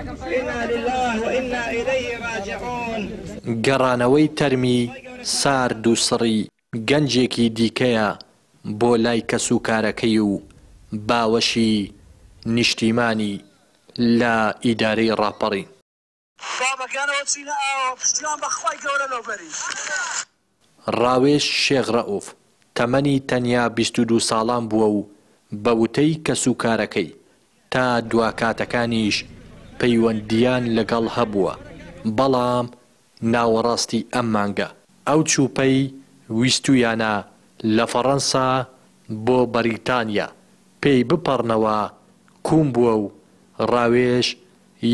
إنا لله وإنا إليه راجعون. گەڕانەوەی تەرمی سارد و سڕی گەنجێکی دیکەیە بۆ لای کەسوکارەکەی و باوەشی نیشتیمانی لە ئیدارەی ڕاپەڕی. ڕاوێژ شێخ ڕەئوف تەمەنی تەنیا 22 ساڵان بووە و بە وتەی کەسوکارەکەی تا دواکاتەکانیش پەیوەندیان لەگەڵ هەبووە، بەڵام ناوەڕاستی ئەم مانگە ئەو چووپەی ویستویانە لە فەڕەنسا بۆ بەریتانیا پێی بپەڕنەوە کوم بووە و ڕاوێژ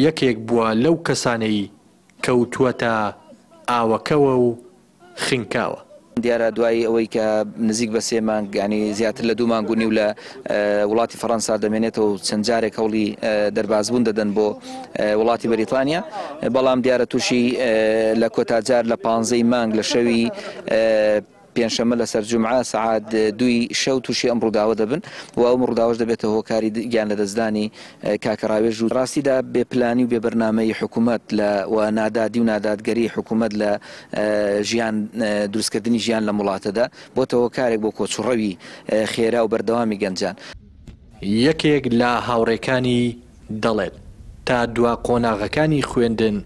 یەکێک بووە لەو کەسانەی کەوتووەتە ئاوەکەوە و خینکاوە. دیارە دوای ئەوەی کە نزیک بە 3 مانگ ینی زیاتر لە 2 مانگ و نیو لە وڵاتی فەڕەنسا دەمێنێتەوە و چەند جارێک هەوڵی دەربازبوون دەدەن بۆ وڵاتی بەریتانیا، بەڵام دیارە تووشی لە کۆتاجار لە 15 مانگ لە شەوی پێنجشەممە لەسەر جومعە سەعات 2 شەو تووشی ئەم ڕووداوە دەبن و ئەم ڕووداوەش دەبێتە هۆکاری گیان لە دەستدانی کاکە ڕاوێژ و ڕاستیدا بێپلانی و بێبەرنامەی حکوومەت و نادادی و نادادگەری حکوومەت لە ژیان دروستکردنی ژیان لە وڵاتەدا بۆتە هۆکارێک بۆ کۆچوڕەوی خێرا و بەردەوامی گەنجان. یەکێک لە هاوڕێکانی دەڵێت تا دوا قۆناغەکانی خوێندن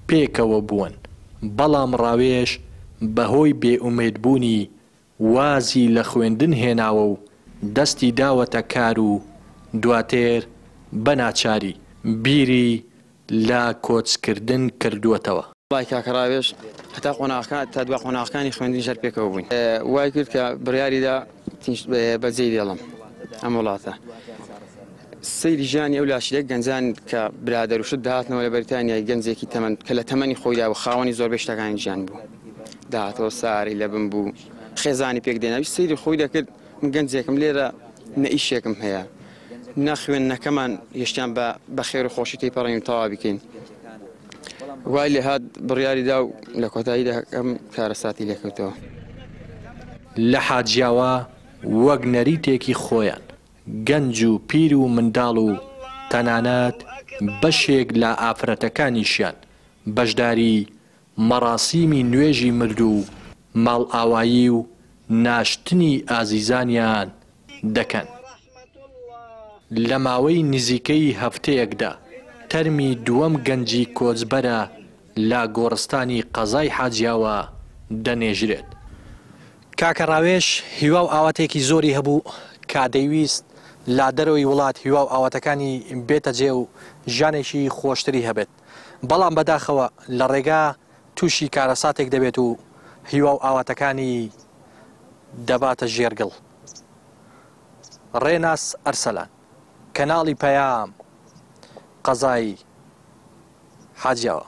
پێکەوە بوون، بەڵام ڕاوێژ بەهۆی بێئومێدبوونی وازی لە خوێندن هێناوە و دەستی داوەتە کار و دواتر بەناچاری بیری لە کۆچکردن کردووەتەوە. وای کاکە ڕاوێژ هەتا قۆناغەکان تا دوا قۆناغەکانی خوێندنی ژەر پێکەوە بووین، وای کرد کە بڕیاریدا بەجێی دێڵم ئەم وڵاتە سەیری ژیانی ئەو لاشیلێک گەنجان کە برادەر و شت داهاتنەوە لە بەریتانیای گەنجێکی تەمەن کە لە تەمەنی خۆیدا و خاوەنی زۆربەی شتەکانی ژیان بوو، داهاتەوە ساری لە بم بوو خێزانی پێک دێناوی سەیری خۆی دەکرد. من گەنجێکم لێرە نەئیشێکم هەیە، نەخوێندنەکەمان هێشتیان بە خێر و خۆشی تێپەڕین و تەواو بکەین. وای لێ هات بڕیاریدا و لە کۆتاییدا ئەم کارەساتی لێکەوتەوە. لە حاجیاوە وەک نەریتێکی خۆیان گەنج و پیر و منداڵ و تەنانەت بەشێک لە ئافرەتەکانیشیان بەشداری مەراسیمی نوێژی مردو و ماڵ ئاوایی و ناشتنی ئازیزانیان دەکەن. لە ماوەی نزیکەی هەفتەیەکدا تەرمی دووەم گەنجی کۆچبەرە لە گۆڕستانی قەزای حاجیاوە دەنێژرێت. کاکە ڕاوێژ هیوا و ئاواتێکی زۆری هەبوو کە دەیویست لا دەرەوەی وڵات هیوا و ئاواتەکانی بێتە جێ و ژانێکی خۆشتری هەبێت، بەڵام بەداخەوە لە ڕێگا تووشی کارەساتێک دەبێت و هیوا و ئاواتەکانی دەباتە ژێرگڵ. ڕێناس ئەرسەلان، کەناڵی پەیام، قەزای حاجیاوە.